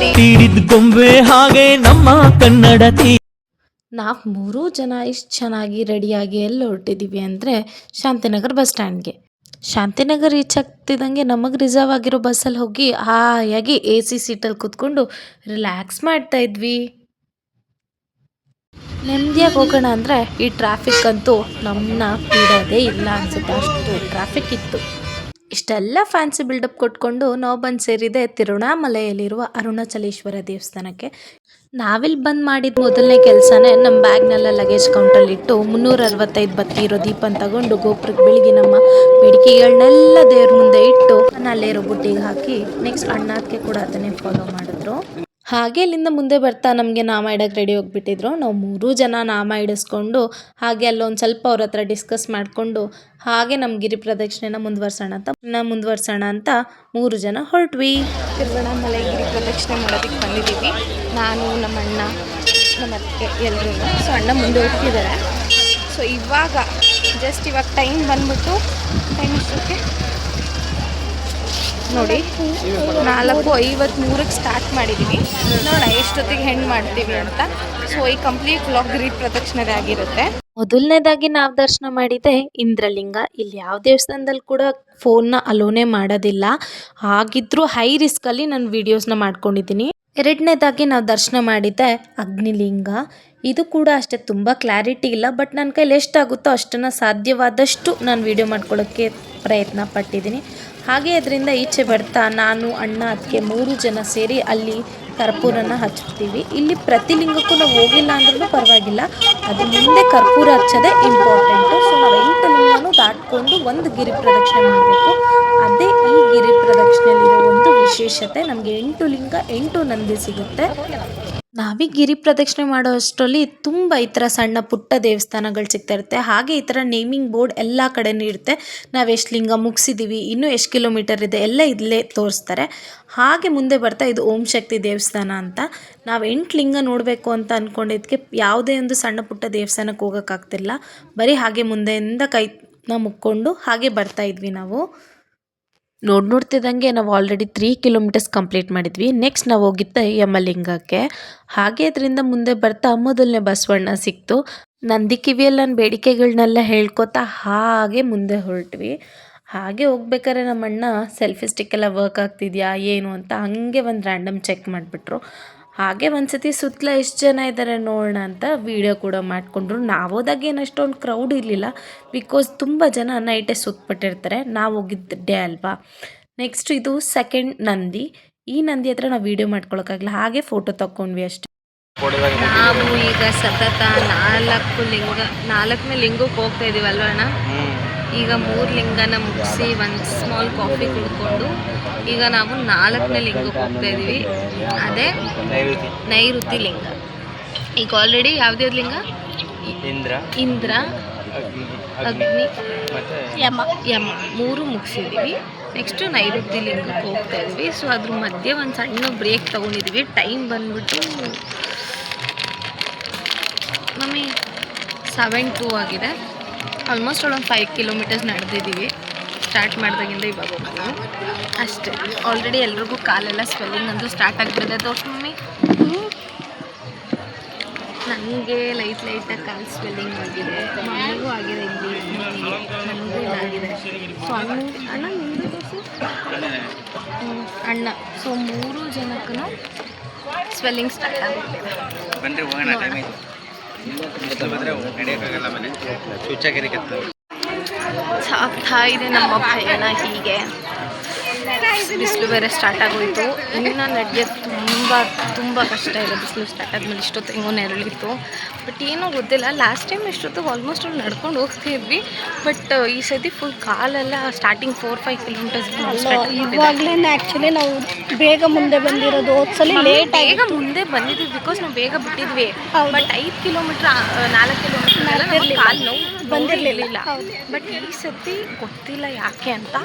ತೀರಿದ ಗೊಂಬೆ ಹಾಗೆ ನಮ್ಮ ಕನ್ನಡತಿ. ನಾವು ಮೂರೂ ಜನ ಇಷ್ಟು ಚೆನ್ನಾಗಿ ರೆಡಿಯಾಗಿ ಎಲ್ಲಿ ಹೊರಟಿದ್ದೀವಿ ಅಂದರೆ ಶಾಂತಿನಗರ್ ಬಸ್ ಸ್ಟ್ಯಾಂಡ್ಗೆ. ಶಾಂತಿನಗರ್ ರೀಚ್ ಆಗ್ತಿದ್ದಂಗೆ ನಮಗೆ ರಿಸರ್ವ್ ಆಗಿರೋ ಬಸ್ಸಲ್ಲಿ ಹೋಗಿ ಹಾಯಾಗಿ AC ಸೀಟಲ್ಲಿ ಕೂತ್ಕೊಂಡು ರಿಲ್ಯಾಕ್ಸ್ ಮಾಡ್ತಾ ಇದ್ವಿ. ನೆಮ್ಮದಿಯಾಗಿ ಹೋಗೋಣ ಅಂದರೆ ಈ ಟ್ರಾಫಿಕ್ ಅಂತೂ ನಮ್ಮನ್ನ ಬಿಡೋದೇ ಇಲ್ಲ ಅನಿಸುತ್ತೆ, ಅಷ್ಟು ಟ್ರಾಫಿಕ್ ಇತ್ತು. ಇಷ್ಟೆಲ್ಲ ಫ್ಯಾನ್ಸಿ ಬಿಲ್ಡಪ್ ಕೊಟ್ಕೊಂಡು ನಾವು ಬಂದು ಸೇರಿದೆ ತಿರುವಣ್ಣಾಮಲೆಯಲ್ಲಿರುವ ಅರುಣಾಚಲೇಶ್ವರ ದೇವಸ್ಥಾನಕ್ಕೆ. ನಾವಿಲ್ಲಿ ಬಂದು ಮಾಡಿದ ಮೊದಲನೇ ಕೆಲಸನೇ ನಮ್ಮ ಬ್ಯಾಗ್ನೆಲ್ಲ ಲಗೇಜ್ ಕೌಂಟಲ್ಲಿಟ್ಟು 365 ಬತ್ತಿ ಇರೋ ದೀಪನ ತಗೊಂಡು ಗೋಪುರಕ್ಕೆ ಬೆಳಗ್ಗೆ ನಮ್ಮ ಬೇಡಿಕೆಗಳನ್ನೆಲ್ಲ ದೇವ್ರ ಮುಂದೆ ಇಟ್ಟು ಅಲ್ಲಿರೋ ಬುಟ್ಟಿಗೆ ಹಾಕಿ ನೆಕ್ಸ್ಟ್ ಅಣ್ಣಕ್ಕೆ ಕೂಡ ಅದನ್ನೇ ಫಾಲೋ ಮಾಡಿದ್ರು. ಹಾಗೆ ಇಲ್ಲಿಂದ ಮುಂದೆ ಬರ್ತಾ ನಮಗೆ ನಾಮ ಇಡಕ್ಕೆ ರೆಡಿ ಹೋಗ್ಬಿಟ್ಟಿದ್ರು. ನಾವು ಮೂರೂ ಜನ ನಾಮ ಇಡಿಸ್ಕೊಂಡು ಹಾಗೆ ಅಲ್ಲೊಂದು ಸ್ವಲ್ಪ ಅವ್ರ ಹತ್ರ ಡಿಸ್ಕಸ್ ಮಾಡಿಕೊಂಡು ಹಾಗೆ ನಮ್ಮ ಗಿರಿ ಪ್ರದಕ್ಷಿಣೆನ ಮುಂದುವರ್ಸೋಣ ಅಂತ 3 ಜನ ಹೊರಟ್ವಿ. ತಿರುವಣ್ಣಾಮಲೈ ಗಿರಿ ಪ್ರದಕ್ಷಿಣೆ ಮಾಡೋದಕ್ಕೆ ಬಂದಿದ್ದೀವಿ. ನಾನು ನಮ್ಮ ಅಣ್ಣ ನಮ್ಮ ಅತ್ತೆ ಎಲ್ಲರೂ. ಸೊ ಅಣ್ಣ ಮುಂದೆ ಹೋಗ್ತಿದ್ದಾರೆ. ಸೊ ಇವಾಗ ಟೈಮ್ ಬಂದ್ಬಿಟ್ಟು ಟೈಮ್ ಎಷ್ಟಕ್ಕೆ ನೋಡಿ 4:53ಕ್ಕೆ ಸ್ಟಾರ್ಟ್ ಮಾಡಿದ್ದೀವಿ. ನೋಡೋಣ ಎಷ್ಟೊತ್ತಿಗೆ ಹೆಣ್ಣು ಮಾಡ್ತೀವಿ ಅಂತ. ಸೊ ಈ ಕಂಪ್ಲೀಟ್ ವ್ಲಾಗ್ ಗಿರಿ ಪ್ರದಕ್ಷಿಣೆ ಆಗಿರುತ್ತೆ. ಮೊದಲನೇದಾಗಿ ನಾವು ದರ್ಶನ ಮಾಡಿದ್ದೆ ಇಂದ್ರಲಿಂಗ. ಇಲ್ಲಿ ಯಾವ ದೇವಸ್ಥಾನದಲ್ಲಿ ಕೂಡ ಫೋನ್ನ ಅಲೋನೇ ಮಾಡೋದಿಲ್ಲ. ಹಾಗಿದ್ರೂ ಹೈ ರಿಸ್ಕಲ್ಲಿ ನಾನು ವೀಡಿಯೋಸ್ನ ಮಾಡ್ಕೊಂಡಿದ್ದೀನಿ. ಎರಡನೇದಾಗಿ ನಾವು ದರ್ಶನ ಮಾಡಿದ್ದೆ ಅಗ್ನಿಲಿಂಗ. ಇದು ಕೂಡ ಅಷ್ಟೇ ತುಂಬ ಕ್ಲಾರಿಟಿ ಇಲ್ಲ, ಬಟ್ ನನ್ನ ಕೈಲಿ ಎಷ್ಟಾಗುತ್ತೋ ಅಷ್ಟನ್ನು ಸಾಧ್ಯವಾದಷ್ಟು ನಾನು ವೀಡಿಯೋ ಮಾಡ್ಕೊಳ್ಳೋಕ್ಕೆ ಪ್ರಯತ್ನ ಪಟ್ಟಿದ್ದೀನಿ. ಹಾಗೆ ಅದರಿಂದ ಈಚೆ ಬರ್ತಾ ನಾನು ಅಣ್ಣ ಅದಕ್ಕೆ 3 ಜನ ಸೇರಿ ಅಲ್ಲಿ ಕರ್ಪೂರನ ಹಚ್ತೀವಿ. ಇಲ್ಲಿ ಪ್ರತಿ ಲಿಂಗಕ್ಕೂ ನಾವು ಹೋಗಿಲ್ಲ ಅಂದ್ರೂ ಪರವಾಗಿಲ್ಲ, ಅದು ಮುಂದೆ ಕರ್ಪೂರ ಹಚ್ಚೋದೇ ಇಂಪಾರ್ಟೆಂಟು. ಸೊ ನಾವು 8 ಲಿಂಗನೂ ದಾಟ್ಕೊಂಡು ಒಂದು ಗಿರಿ ಪ್ರದಕ್ಷಿಣೆ ಮಾಡಬೇಕು. ಅದೇ ಈ ಗಿರಿ ಪ್ರದಕ್ಷಿಣೆಯಲ್ಲಿರೋ ಒಂದು ವಿಶೇಷತೆ. ನಮಗೆ 8 ಲಿಂಗ 8 ನಂದಿ ಸಿಗುತ್ತೆ. ನಾವೀ ಗಿರಿ ಪ್ರದಕ್ಷಿಣೆ ಮಾಡೋ ಅಷ್ಟರಲ್ಲಿ ತುಂಬ ಈ ಥರ ಸಣ್ಣ ಪುಟ್ಟ ದೇವಸ್ಥಾನಗಳು ಸಿಗ್ತಾ ಇರುತ್ತೆ. ಹಾಗೆ ಈ ಥರ ನೇಮಿಂಗ್ ಬೋರ್ಡ್ ಎಲ್ಲ ಕಡೆನೂ ಇರುತ್ತೆ. ನಾವು ಎಷ್ಟು ಲಿಂಗ ಮುಗಿಸಿದ್ದೀವಿ, ಇನ್ನೂ ಎಷ್ಟು ಕಿಲೋಮೀಟರ್ ಇದೆ ಎಲ್ಲ ಇಲ್ಲೇ ತೋರಿಸ್ತಾರೆ. ಹಾಗೆ ಮುಂದೆ ಬರ್ತಾ ಇದು ಓಂ ಶಕ್ತಿ ದೇವಸ್ಥಾನ ಅಂತ. ನಾವು 8 ಲಿಂಗ ನೋಡಬೇಕು ಅಂತ ಅಂದ್ಕೊಂಡಿದ್ದಕ್ಕೆ ಯಾವುದೇ ಒಂದು ಸಣ್ಣ ಪುಟ್ಟ ದೇವಸ್ಥಾನಕ್ಕೆ ಹೋಗೋಕ್ಕಾಗ್ತಿಲ್ಲ. ಬರೀ ಹಾಗೆ ಮುಂದೆಯಿಂದ ಕೈನ ಮುಕ್ಕೊಂಡು ಹಾಗೆ ಬರ್ತಾ ಇದ್ವಿ ನಾವು. ನೋಡ್ತಿದ್ದಂಗೆ ನಾವು ಆಲ್ರೆಡಿ 3 ಕಿಲೋಮೀಟರ್ಸ್ ಕಂಪ್ಲೀಟ್ ಮಾಡಿದ್ವಿ. ನೆಕ್ಸ್ಟ್ ನಾವು ಹೋಗಿದ್ದೆ ಯಮಲಿಂಗಕ್ಕೆ. ಹಾಗೆ ಅದರಿಂದ ಮುಂದೆ ಬರ್ತಾ ಮೊದಲನೇ ಬಸವಣ್ಣ ಸಿಕ್ತು. ನಂದಿ ಕಿವಿಯಲ್ಲಿ ನನ್ನ ಬೇಡಿಕೆಗಳನ್ನೆಲ್ಲ ಹೇಳ್ಕೊತಾ ಹಾಗೆ ಮುಂದೆ ಹೊರಟ್ವಿ. ಹಾಗೆ ಹೋಗ್ಬೇಕಾದ್ರೆ ನಮ್ಮ ಅಣ್ಣ ಸೆಲ್ಫಿ ಸ್ಟಿಕ್ ಎಲ್ಲ ವರ್ಕ್ ಆಗ್ತಿದೆಯಾ ಏನು ಅಂತ ಹಾಗೆ ಒಂದು ರ್ಯಾಂಡಮ್ ಚೆಕ್ ಮಾಡಿಬಿಟ್ರು. ಹಾಗೆ ಒಂದ್ಸತಿ ಸುತ್ತಲ ಎಷ್ಟು ಜನ ಇದ್ದಾರೆ ನೋಡೋಣ ಅಂತ ವೀಡಿಯೋ ಕೂಡ ಮಾಡಿಕೊಂಡ್ರು. ನಾವು ಹೋದಾಗ ಏನು ಅಷ್ಟೊಂದು ಕ್ರೌಡ್ ಇರಲಿಲ್ಲ, ಬಿಕಾಸ್ ತುಂಬ ಜನ ನೈಟೇ ಸುತ್ತಬಿಟ್ಟಿರ್ತಾರೆ. ನಾವು ಹೋಗಿದ್ದ ಡೇ ಅಲ್ವಾ. ನೆಕ್ಸ್ಟ್ ಇದು ಸೆಕೆಂಡ್ ನಂದಿ. ಈ ನಂದಿ ಹತ್ರ ನಾವು ವೀಡಿಯೋ ಮಾಡ್ಕೊಳಕ್ಕಾಗಲ್ಲ, ಹಾಗೆ ಫೋಟೋ ತಗೊಂಡ್ವಿ ಅಷ್ಟೇ. ನಾವು ಈಗ ಸತತ 4ನೇ ಲಿಂಗಕ್ಕೆ ಹೋಗ್ತಾ ಇದೀವಲ್ವ ಅಣ್ಣ. ಈಗ 3 ಲಿಂಗನ ಮುಗಿಸಿ ಒಂದು ಸ್ಮಾಲ್ ಕಾಫಿ ಕುಡ್ಕೊಂಡು ಈಗ ನಾವು 4ನೇ ಲಿಂಗಕ್ಕೆ ಹೋಗ್ತಾ ಇದ್ದೀವಿ. ಅದೇ ನೈಋತಿ ಲಿಂಗ. ಈಗ ಆಲ್ರೆಡಿ ಯಾವುದ್ಯಾವ್ದು ಲಿಂಗ? ಇಂದ್ರ, ಅಗ್ನಿ, ಯಮ 3 ಮುಗಿಸಿದ್ದೀವಿ. ನೆಕ್ಸ್ಟು ನೈಋತಿ ಲಿಂಗಕ್ಕೆ ಹೋಗ್ತಾ ಇದ್ವಿ. ಸೊ ಅದ್ರ ಮಧ್ಯೆ ಒಂದು ಸಣ್ಣ ಬ್ರೇಕ್ ತೊಗೊಂಡಿದ್ದೀವಿ. ಟೈಮ್ ಬಂದ್ಬಿಟ್ಟು ಮಮ್ಮಿ 7:02 ಆಗಿದೆ. ಆಲ್ಮೋಸ್ಟ್ ಒಂದು 5 ಕಿಲೋಮೀಟರ್ಸ್ ನಡೆದಿದ್ದೀವಿ. ಸ್ಟಾರ್ಟ್ ಮಾಡಿದಾಗಿಂದ ಇವಾಗ ಹೋಗೋದು ಅಷ್ಟೇ. ಆಲ್ರೆಡಿ ಎಲ್ರಿಗೂ ಕಾಲೆಲ್ಲ ಸ್ವೆಲ್ಲಿಂಗ್ ಅಂತೂ ಸ್ಟಾರ್ಟ್ ಆಗಿಬಿಟ್ಟಿದೆ. ತೋರ್ಸು ಮಮ್ಮಿ. ನನಗೆ ಲೈಟಾಗಿ ಕಾಲು ಸ್ವೆಲ್ಲಿಂಗ್ ಆಗಿದೆ, ಮಮ್ಮಿಗೂ ಆಗಿದೆ, ಇಲ್ಲಿ ನನಗೂ ಇದಾಗಿದೆ. ಸೊ ಅಣ್ಣ ನಿಂದು ತೋರಿಸು. ಅಣ್ಣ. ಸೊ 3 ಜನಕ್ಕೂ ಸ್ವೆಲ್ಲಿಂಗ್ ಸ್ಟಾರ್ಟ್ ಆಗಿಬಿಟ್ಟಿದೆ. ಸಾಗ್ತಾ ಇದೆ ನಮ್ಮ ಪಯಣ. ಹೀಗೆ ಬಿಸಿಲು ಬೇರೆ ಸ್ಟಾರ್ಟ್ ಆಗೋಯಿತು. ಇನ್ನು ನಡೆಯೋದು ತುಂಬ ಕಷ್ಟ ಇದೆ. ಬಿಸಿಲು ಸ್ಟಾರ್ಟ್ ಆದಮೇಲೆ ಇಷ್ಟೊತ್ತು ಹೆಂಗೋ ನೆರಳಿತ್ತು. ಬಟ್ ಏನೋ ಗೊತ್ತಿಲ್ಲ, ಲಾಸ್ಟ್ ಟೈಮ್ ಇಷ್ಟೊತ್ತು ಆಲ್ಮೋಸ್ಟ್ ಅಲ್ಲಿ ನಡ್ಕೊಂಡು ಹೋಗ್ತಿದ್ವಿ. ಬಟ್ ಈ ಸತಿ ಫುಲ್ ಕಾಲೆಲ್ಲ ಸ್ಟಾರ್ಟಿಂಗ್ 4-5 ಕಿಲೋಮೀಟರ್ಸ್ ಇವಾಗಲೇ ಆ್ಯಕ್ಚುಲಿ ನಾವು ಬೇಗ ಮುಂದೆ ಬಂದಿರೋದು. ಹೋದ್ಸಲಿ ಲೇಟ್ ಬೇಗ ಮುಂದೆ ಬಂದಿದ್ವಿ ಬಿಕಾಸ್ ನಾವು ಬೇಗ ಬಿಟ್ಟಿದ್ವಿ. ಬಟ್ 5 ಕಿಲೋಮೀಟ್ರ್ 4 ಕಿಲೋಮೀಟರ್ ಕಾಲು ನೋವು ಬಂದಿರಲಿಲ್ಲ. ಬಟ್ ಈ ಸತಿ ಗೊತ್ತಿಲ್ಲ ಯಾಕೆ ಅಂತ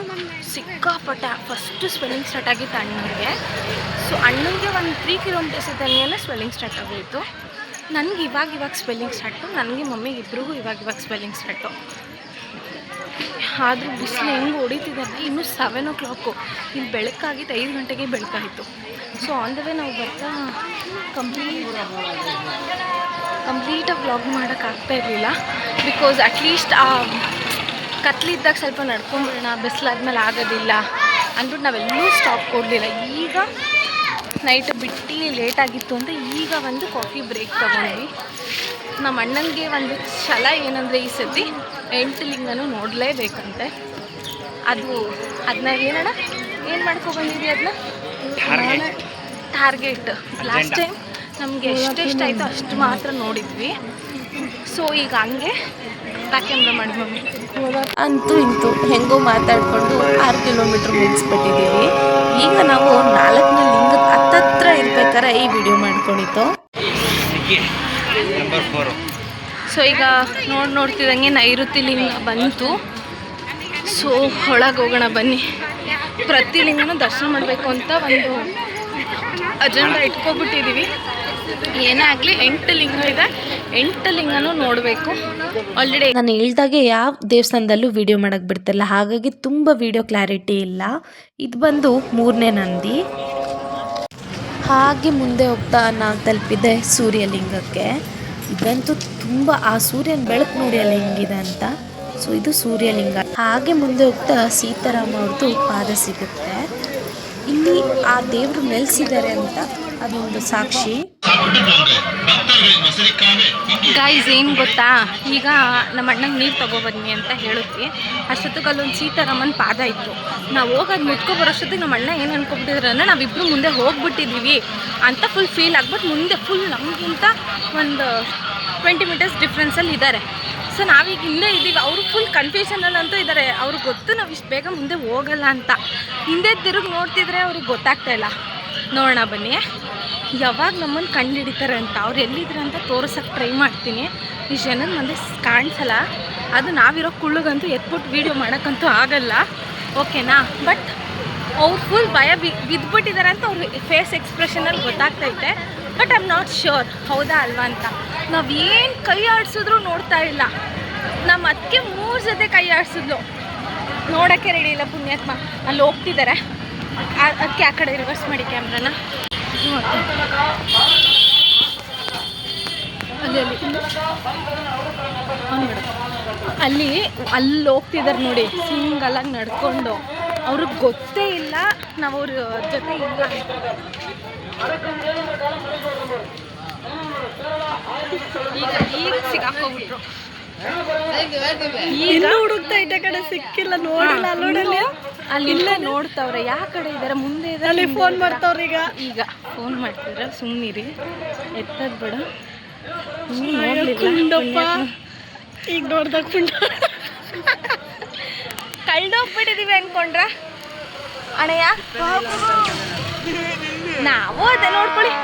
ಸಿಕ್ಕಾಪಟ್ಟೆ ಫಸ್ಟು ಸ್ವೆಲ್ಲಿಂಗ್ ಸ್ಟಾರ್ಟ್ ಆಗಿತ್ತು ಅಣ್ಣನಿಗೆ. ಸೊ ಅಣ್ಣನಿಗೆ ಒಂದು 3 ಕಿಲೋಮೀಟರ್ಸ್ ಇದ್ದಂಗೆಲ್ಲ ಸ್ವೆಲ್ಲಿಂಗ್ ಸ್ಟಾರ್ಟ್ ಆಗೋಯಿತು. ನನಗೆ ಇವಾಗ ಸ್ವೆಲ್ಲಿಂಗ್ ಸ್ಟಾರ್ಟು, ನನಗೆ ಮಮ್ಮಿಗೆ ಇಬ್ರಿಗೂ ಇವಾಗ ಸ್ವೆಲ್ಲಿಂಗ್ ಸ್ಟಾರ್ಟು. ಆದರೂ ಬಿಸಿಲು ಹೆಂಗೆ ಹೊಡಿತಿದೆ ಅಂದರೆ ಇನ್ನೂ 7 o'clock. ಇಲ್ಲಿ ಬೆಳಕಾಗಿತ್ತು, 5 ಗಂಟೆಗೆ ಬೆಳಕಾಯಿತು. ಸೊ ಆನ್ ದ ವೇ ನಾವು ಬರ್ತಾ ಕಂಪ್ಲೀಟಾಗಿ ವ್ಲಾಗ್ ಮಾಡೋಕ್ಕಾಗ್ತಾ ಇರಲಿಲ್ಲ. ಬಿಕಾಸ್ ಅಟ್ಲೀಸ್ಟ್ ಆ ಕತ್ಲಿದ್ದಾಗ ಸ್ವಲ್ಪ ನಡ್ಕೊಂಬಿಡೋಣ, ಬಿಸಿಲಾದ್ಮೇಲೆ ಆಗೋದಿಲ್ಲ ಅಂದ್ಬಿಟ್ಟು ನಾವೆಲ್ಲೂ ಸ್ಟಾಪ್ ಕೊಡಲಿಲ್ಲ. ಈಗ ನೈಟ್ ಬಿಟ್ಟು ಲೇಟಾಗಿತ್ತು ಅಂತ ಈಗ ಒಂದು ಕಾಫಿ ಬ್ರೇಕ್ ತೊಗೊಂಡ್ವಿ. ನಮ್ಮ ಅಣ್ಣನಿಗೆ ಒಂದು ಛಲ ಏನಂದರೆ ಈ ಸತಿ 8 ಲಿಂಗನೂ ನೋಡಲೇಬೇಕಂತೆ. ಅದನ್ನ ಏನಣ್ಣ ಏನು ಮಾಡ್ಕೊಬಂದಿದ್ವಿ, ಅದನ್ನ ಟಾರ್ಗೆಟ್. ಲಾಸ್ಟ್ ಟೈಮ್ ನಮಗೆ ಎಷ್ಟೆಷ್ಟಾಯಿತು ಅಷ್ಟು ಮಾತ್ರ ನೋಡಿದ್ವಿ. ಸೊ ಈಗ ಹಂಗೆ ಬ್ಯಾಕ್ ಕ್ಯಾಮ್ರಾ ಮಾಡಿ ಮಮ್ಮಿ ಅಂತೂ ಇಂತೂ ಹೆಂಗೋ ಮಾತಾಡಿಕೊಂಡು 6 ಕಿಲೋಮೀಟ್ರ್ ಮುಗಿಸ್ಬಿಟ್ಟಿದ್ದೀವಿ. ಈಗ ನಾವು 4ನೇ ಲಿಂಗದ ಹತ್ತತ್ರ ಇರ್ಬೇಕಾರೆ ಈ ವಿಡಿಯೋ ಮಾಡ್ಕೊಂಡಿತ್ತು. ಸೊ ಈಗ ನೋಡ್ತಿದ್ದಂಗೆ ನೈಋತಿ ಲಿಂಗ ಬಂತು. ಸೊ ಒಳಗೆ ಹೋಗೋಣ ಬನ್ನಿ. ಪ್ರತಿ ಲಿಂಗನೂ ದರ್ಶನ ಮಾಡಬೇಕು ಅಂತ ಒಂದು ಅಜೆಂಡಾ ಇಟ್ಕೊಬಿಟ್ಟಿದ್ದೀವಿ. ಏನೇ ಆಗಲಿ 8 ಲಿಂಗ ಇದೆ, 8 ಲಿಂಗನೂ ನೋಡಬೇಕು. ಆಲ್ರೆಡಿ ನಾನು ಹೇಳ್ದಾಗೆ ಯಾವ ದೇವಸ್ಥಾನದಲ್ಲೂ ವಿಡಿಯೋ ಮಾಡೋಕ್ಕೆ ಬಿಡ್ತಿಲ್ಲ, ಹಾಗಾಗಿ ತುಂಬ ವಿಡಿಯೋ ಕ್ಲಾರಿಟಿ ಇಲ್ಲ. ಇದು ಬಂದು 3ನೇ ನಂದಿ. ಹಾಗೆ ಮುಂದೆ ಹೋಗ್ತಾ ನಾವು ತಲುಪಿದೆ ಸೂರ್ಯಲಿಂಗಕ್ಕೆ. ಇದಂತೂ ತುಂಬ ಆ ಸೂರ್ಯನ ಬೆಳಕು ನೋಡಿ ಅಲ್ಲಿ ಹೆಂಗಿದೆ ಅಂತ. ಸೊ ಇದು ಸೂರ್ಯಲಿಂಗ. ಹಾಗೆ ಮುಂದೆ ಹೋಗ್ತಾ ಸೀತಾರಾಮ ಅವ್ರದ್ದು ಪಾದ ಸಿಗುತ್ತೆ. ಇಲ್ಲಿ ಆ ದೇವರು ನೆಲೆಸಿದ್ದಾರೆ ಅಂತ ಅದೊಂದು ಸಾಕ್ಷಿ. ಗೈಸ್ ಏನು ಗೊತ್ತಾ, ಈಗ ನಮ್ಮ ಅಣ್ಣಂಗೆ ನೀರು ತೊಗೊಬನ್ನಿ ಅಂತ ಹೇಳಿದ್ವಿ. ಅಷ್ಟೊತ್ತಿಗೆ ಅಲ್ಲೊಂದು ಸೀತಾರಾಮನ ಪಾದ ಇತ್ತು. ನಾವು ಹೋಗೋದು ಮುಟ್ಕೊಬರೋಷ್ಟೊತ್ತಿಗೆ ನಮ್ಮ ಅಣ್ಣ ಏನು ಅನ್ಕೊಬಿಟ್ಟಿದ್ರು ಅಂದರೆ ನಾವಿಬ್ಬರು ಮುಂದೆ ಹೋಗ್ಬಿಟ್ಟಿದ್ದೀವಿ ಅಂತ ಫುಲ್ ಫೀಲ್ ಆಗ್ಬಿಟ್ಟು ಮುಂದೆ ಫುಲ್ ನಮಗಿಂತ ಒಂದು 20 meters ಡಿಫ್ರೆನ್ಸಲ್ಲಿ ಇದ್ದಾರೆ. ಸೊ ನಾವೀಗ ಹಿಂದೆ ಇದ್ದೀವಿ, ಅವರು ಫುಲ್ ಕನ್ಫ್ಯೂಷನಲ್ಲಂತೂ ಇದ್ದಾರೆ. ಅವ್ರಿಗೆ ಗೊತ್ತು ನಾವು ಇಷ್ಟು ಬೇಗ ಮುಂದೆ ಹೋಗಲ್ಲ ಅಂತ. ಹಿಂದೆ ತಿರುಗಿ ನೋಡ್ತಿದ್ರೆ ಅವ್ರಿಗೆ ಗೊತ್ತಾಗ್ತಾಯಿಲ್ಲ. ನೋಡೋಣ ಬನ್ನಿ ಯಾವಾಗ ನಮ್ಮನ್ನು ಕಂಡು ಹಿಡಿತಾರೆ ಅಂತ. ಅವ್ರು ಎಲ್ಲಿದ್ರೆ ಅಂತ ತೋರಿಸೋಕ್ಕೆ ಟ್ರೈ ಮಾಡ್ತೀನಿ. ಈ ಜನದ ಮಂದಿ ಕಾಣಿಸಲ್ಲ, ಅದು ನಾವಿರೋ ಕುಳ್ಳಿಗಂತೂ ಎತ್ಬಿಟ್ಟು ವೀಡಿಯೋ ಮಾಡೋಕ್ಕಂತೂ ಆಗಲ್ಲ, ಓಕೆನಾ. ಬಟ್ ಅವ್ರು ಫುಲ್ ಭಯ ಬಿದ್ದುಬಿಟ್ಟಿದ್ದಾರೆ ಅಂತ ಅವ್ರ ಫೇಸ್ ಎಕ್ಸ್ಪ್ರೆಷನಲ್ಲಿ ಗೊತ್ತಾಗ್ತೈತೆ. But I am not sure ಹೌದಾ ಅಲ್ವಾ ಅಂತ. ನಾವೇನು ಕೈ ಆಡಿಸಿದ್ರು ನೋಡ್ತಾ ಇಲ್ಲ. ನಮ್ಮ ಅದಕ್ಕೆ 3 ಜೊತೆ ಕೈ ಆಡಿಸಿದ್ಲು, ನೋಡೋಕ್ಕೆ ರೆಡಿ ಇಲ್ಲ ಪುಣ್ಯಾತ್ಮ. ಅಲ್ಲಿ ಹೋಗ್ತಿದ್ದಾರೆ, ಅದಕ್ಕೆ ಆ ಕಡೆ ರಿವರ್ಸ್ ಮಾಡಿ ಕ್ಯಾಮ್ರಾನ. ಅಲ್ಲಿ ಹೋಗ್ತಿದ್ದಾರೆ ನೋಡಿ, ಸಿಂಗಲಾಗಿ ನಡ್ಕೊಂಡು. ಅವ್ರಿಗೆ ಗೊತ್ತೇ ಇಲ್ಲ ನಾವು ಅವ್ರ ಜೊತೆ ಇಲ್ಲ. ಈಗ ಸಿಗಾಕೋಗ್ಬಿಟ್ರು. ಈಗ ಹುಡುಕ್ತಾ ಇದ್ದ ಕಡೆ ಸಿಕ್ಕಿಲ್ಲ, ನೋಡಿಲ್ಲ. ಅಲ್ಲಿ ಇಲ್ಲೇ ನೋಡ್ತಾವ್ರೆ ಯಾವ ಕಡೆ ಇದ್ದಾರೆ, ಮುಂದೆ ಇದ್ದಾರೆ. ಫೋನ್ ಮಾಡ್ತಾವ್ರೆ. ಈಗ ಫೋನ್ ಮಾಡ್ತಿದ್ರೆ ಸುಮ್ಮನಿರಿ, ಎತ್ತದ್ ಬೇಡ. ಈಗ ನೋಡ್ದಾಗ ಕಳ್ದೋಗ್ಬಿಟ್ಟಿದೀವಿ ಅನ್ಕೊಂಡ್ರ ಅಣ್ಣಯ್ಯ. ನಾವು ಅದೇ ನೋಡ್ಕೊಳ್ಳಿ.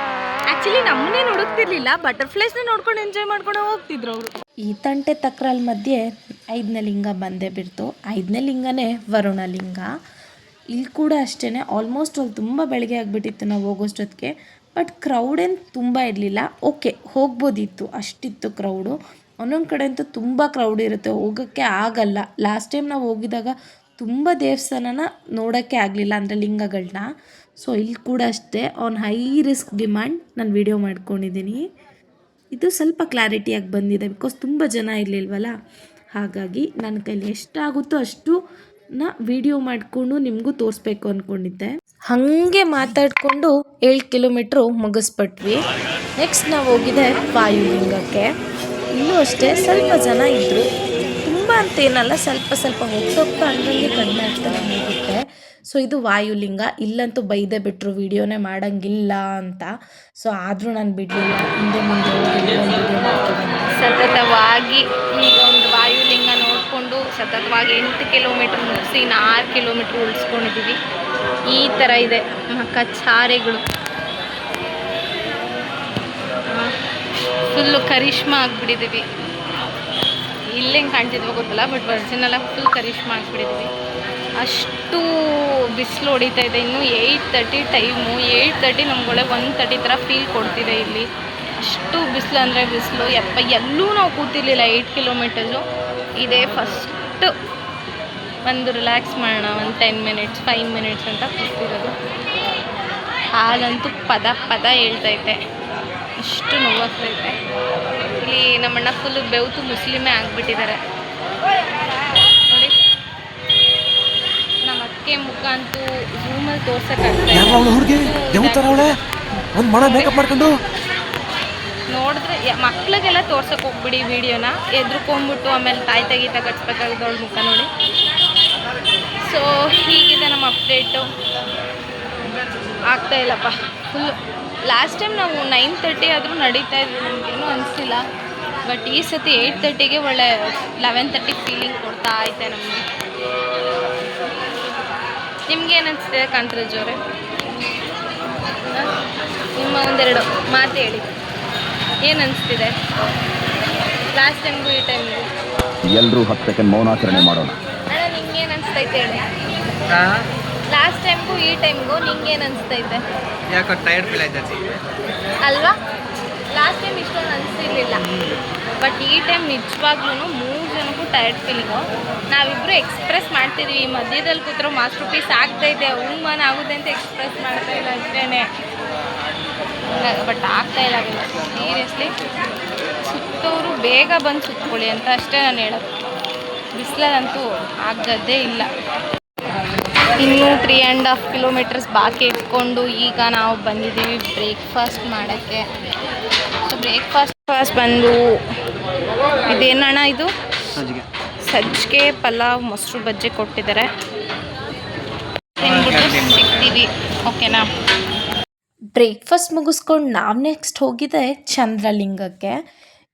ಆ್ಯಕ್ಚುಲಿ ನಮ್ಮನ್ನೇ ಹುಡುಕ್ತಿರ್ಲಿಲ್ಲ, ಬಟರ್ಫ್ಲೈಸ್ನ ನೋಡ್ಕೊಂಡು ಎಂಜಾಯ್ ಮಾಡ್ಕೊಂಡು ಹೋಗ್ತಿದ್ರು ಅವರು. ಈ ತಂಟೆ ತಕ್ರಾಲ್ ಮಧ್ಯೆ 5ನೇ ಲಿಂಗ ಬಂದೇ ಬಿಡ್ತು. 5ನೇ ಲಿಂಗನೇ ವರುಣ ಲಿಂಗ. ಇಲ್ಲಿ ಕೂಡ ಅಷ್ಟೇ, ಆಲ್ಮೋಸ್ಟ್ ಅಲ್ಲಿ ತುಂಬ ಬೆಳಗ್ಗೆ ಆಗಿಬಿಟ್ಟಿತ್ತು ನಾವು ಹೋಗೋಷ್ಟೊತ್ತಿಗೆ. ಬಟ್ ಕ್ರೌಡ್ ಏನು ತುಂಬ ಇರಲಿಲ್ಲ, ಓಕೆ ಹೋಗ್ಬೋದಿತ್ತು, ಅಷ್ಟಿತ್ತು ಕ್ರೌಡು. ಒಂದೊಂದು ಕಡೆ ಅಂತೂ ತುಂಬ ಕ್ರೌಡ್ ಇರುತ್ತೆ, ಹೋಗೋಕ್ಕೆ ಆಗಲ್ಲ. ಲಾಸ್ಟ್ ಟೈಮ್ ನಾವು ಹೋಗಿದಾಗ ತುಂಬ ದೇವಸ್ಥಾನನ ನೋಡೋಕ್ಕೆ ಆಗಲಿಲ್ಲ, ಅಂದರೆ ಲಿಂಗಗಳನ್ನ. ಸೊ ಇಲ್ಲಿ ಕೂಡ ಅಷ್ಟೇ ಆನ್ ಹೈ ರಿಸ್ಕ್ ಡಿಮ್ಯಾಂಡ್ ನಾನು ವಿಡಿಯೋ ಮಾಡ್ಕೊಂಡಿದ್ದೀನಿ. ಇದು ಸ್ವಲ್ಪ ಕ್ಲಾರಿಟಿಯಾಗಿ ಬಂದಿದೆ, ಬಿಕಾಸ್ ತುಂಬ ಜನ ಇರಲಿಲ್ವಲ್ಲ. ಹಾಗಾಗಿ ನನ್ನ ಕೈಲಿ ಎಷ್ಟಾಗುತ್ತೋ ಅಷ್ಟು ವಿಡಿಯೋ ಮಾಡಿಕೊಂಡು ನಿಮಗೂ ತೋರಿಸ್ಬೇಕು ಅಂದ್ಕೊಂಡಿದ್ದೆ. ಹಾಗೆ ಮಾತಾಡಿಕೊಂಡು 7 ಕಿಲೋಮೀಟ್ರು ಮುಗಿಸ್ಬಿಟ್ವಿ. ನೆಕ್ಸ್ಟ್ ನಾವು ಹೋಗಿದೆ ವಾಯುಲಿಂಗಕ್ಕೆ. ಇಲ್ಲೂ ಅಷ್ಟೇ ಸ್ವಲ್ಪ ಜನ ಇದ್ದರು, ತುಂಬ ಅಂತೇನಲ್ಲ, ಸ್ವಲ್ಪ ಹೋಗ್ತಾ ಹಂಗಂಗೆ ಕಡಿಮೆ ಆಗ್ತಾನೆ ಹೋಗುತ್ತೆ. ಸೊ ಇದು ವಾಯುಲಿಂಗ. ಇಲ್ಲಂತೂ ಬೈದೆ ಬಿಟ್ಟರು ವಿಡಿಯೋನೇ ಮಾಡೋಂಗಿಲ್ಲ ಅಂತ. ಸೊ ಆದರೂ ನಾನು ಬಿಡಲಿಲ್ಲ, ಹಿಂದೆ ಮುಂದೆ ಸತತವಾಗಿ ಈಗ ಒಂದು ವಾಯುಲಿಂಗ ನೋಡಿಕೊಂಡು ಸತತವಾಗಿ 8 ಕಿಲೋಮೀಟ್ರ್ ಮುಗಿಸಿ 6 ಕಿಲೋಮೀಟ್ರ್ ಉಳಿಸ್ಕೊಂಡಿದ್ದೀವಿ. ಈ ಥರ ಇದೆ ಕಚ್ಚಾರೆಗಳು, ಫುಲ್ಲು ಕರಿಷ್ಮಾ ಆಗಿಬಿಟ್ಟಿದ್ದೀವಿ. ಇಲ್ಲೇಂಗೆ ಕಾಣ್ತಿದ್ವೋ ಗೊತ್ತಲ್ಲ, ಬಟ್ ಒರಿಜಿನಲ್ಲ ಫುಲ್ ಕರಿಷ್ಮಾ ಆಗಿಬಿಟ್ಟಿದ್ದೀವಿ. ಅಷ್ಟು ಬಿಸಿಲು ಹೊಡಿತಾ ಇದೆ. ಇನ್ನು 8:30 ಟೈಮು. 8:30 ನಮ್ಗೊಳಗೆ 1:30 ಥರ ಫೀಲ್ ಕೊಡ್ತಿದೆ ಇಲ್ಲಿ. ಅಷ್ಟು ಬಿಸಿಲು ಅಂದರೆ ಬಿಸಿಲು. ಎಲ್ಲೂ ನಾವು ಕೂತಿರ್ಲಿಲ್ಲ 8 ಕಿಲೋಮೀಟರ್ಸು. ಇದೇ ಫಸ್ಟ್ ಒಂದು ರಿಲ್ಯಾಕ್ಸ್ ಮಾಡೋಣ, ಒಂದು 10 ಮಿನಿಟ್ಸ್ 5 ಮಿನಿಟ್ಸ್ ಅಂತ ಕೂತಿರೋದು. ಹಾಲಂತೂ ಪದ ಪದ ಹೇಳ್ತೈತೆ, ಅಷ್ಟು ನೋವಾಗ್ತೈತೆ. ಇಲ್ಲಿ ನಮ್ಮಣ್ಣ ಫುಲ್ ಬೆವ್ತು ಮುಸ್ಲಿಮೇ ಆಗಿಬಿಟ್ಟಿದ್ದಾರೆ ನೋಡಿ. ನಮ್ಮ ಅಕ್ಕೆ ಮುಖ ಅಂತೂ ಝೂಮಲ್ಲಿ ತೋರ್ಸೋಕ್ಕಾಗ್ತದೆ. ನೋಡಿದ್ರೆ ಮಕ್ಳಿಗೆಲ್ಲ ತೋರ್ಸೋಕೆ ಹೋಗ್ಬಿಡಿ ವಿಡಿಯೋನ, ಎದ್ರುಕೊಂಬಿಟ್ಟು ಆಮೇಲೆ ತಾಯಿ ತೆಗೀತ ಕಟ್ಸ್ಬೇಕಾಗುತ್ತೆ ಅವಳ ಮುಖ ನೋಡಿ. ಸೊ ಹೀಗಿದೆ ನಮ್ಮ ಅಪ್ಡೇಟು. ಆಗ್ತಾಯಿಲ್ಲಪ್ಪ ಫುಲ್ಲು. ಲಾಸ್ಟ್ ಟೈಮ್ ನಾವು 9:30 ಆದರೂ ನಡೀತಾ ಇದ್ವಿ, ನಮಗೇನು ಅನಿಸಿಲ್ಲ. ಬಟ್ ಈ ಸತಿ 8:30ಗೆ ಒಳ್ಳೆ 11:30 ಫೀಲಿಂಗ್ ಕೊಡ್ತಾ ಐತೆ ನಮಗೆ. ನಿಮ್ಗೇನು ಅನಿಸ್ತಿದೆ ಕಾಂತರಾಜ್ ಅವರೇ? ನಿಮ್ಮ ಒಂದೆರಡು ಮಾತು ಹೇಳಿ, ಏನು ಅನಿಸ್ತಿದೆ ಲಾಸ್ಟ್ ಟೈಮ್ಗೂ ಈ ಟೈಮ್ಗೂ? ಎಲ್ಲರೂ 10 ಸೆಕೆಂಡ್ ಮೌನಾಚರಣೆ ಮಾಡೋಣ. ಅಣ್ಣ ನಿಂಗೇನು ಅನಿಸ್ತೈತೆ ಹೇಳಿ? ಲಾಸ್ಟ್ ಟೈಮ್ಗೂ ಈ ಟೈಮ್ಗೂ ನಿಂಗೇನು ಅನಿಸ್ತೈತೆ? ಯಾಕೋ ಟೈರ್ಡ್ ಫೀಲ್ ಆಯ್ತೈತಿ ಅಲ್ವಾ? ಲಾಸ್ಟ್ ಟೈಮ್ ಇಷ್ಟೊಂದು ಅನಿಸಿರ್ಲಿಲ್ಲ, ಬಟ್ ಈ ಟೈಮ್ ನಿಜವಾಗ್ಲೂ 3 ಜನಕ್ಕೂ ಟೈರ್ಡ್ ಫೀಲಿಂಗು. ನಾವಿಬ್ಬರು ಎಕ್ಸ್ಪ್ರೆಸ್ ಮಾಡ್ತಿದ್ದೀವಿ, ಮಧ್ಯದಲ್ಲಿ ಕೂತ್ರೋ ಮಾಸ್ಟರ್ ಪೀಸ್ ಆಗ್ತಾಯಿದೆ, ಅವಮಾನ ಆಗುತ್ತೆ ಅಂತ ಎಕ್ಸ್ಪ್ರೆಸ್ ಮಾಡ್ತಾ ಇಲ್ಲ ಅಷ್ಟೇ. ಬಟ್ ಆಗ್ತಾಯಿಲ್ಲ ಸೀರಿಯಸ್ಲಿ. ಸುತ್ತೋರು ಬೇಗ ಬಂದು ಸುತ್ಕೊಳ್ಳಿ ಅಂತ ಅಷ್ಟೇ ನಾನು ಹೇಳೋದು. ಬಿಸಿಲಲ್ಲಂತೂ ಆಗದೇ ಇಲ್ಲ. ಇನ್ನೂ 3.5 ಕಿಲೋಮೀಟರ್ಸ್ ಬಾಕಿ ಇಟ್ಕೊಂಡು ಈಗ ನಾವು ಬಂದಿದ್ದೀವಿ ಬ್ರೇಕ್ಫಾಸ್ಟ್ ಮಾಡೋಕ್ಕೆ. ಸೊ ಬ್ರೇಕ್ಫಾಸ್ಟ್ ಬಂದು ಇದೇನಣ್ಣ ಇದು? ಸಜ್ಜಿಗೆ ಪಲಾವ್ ಮೊಸರು ಬಜ್ಜಿ ಕೊಟ್ಟಿದ್ದಾರೆ, ತಿಂದ್ಬಿಟ್ಟು ಸಿಗ್ತೀವಿ ಓಕೆನಾ? ಬ್ರೇಕ್ಫಾಸ್ಟ್ ಮುಗಿಸ್ಕೊಂಡು ನಾವು ನೆಕ್ಸ್ಟ್ ಹೋಗಿದೆ ಚಂದ್ರಲಿಂಗಕ್ಕೆ.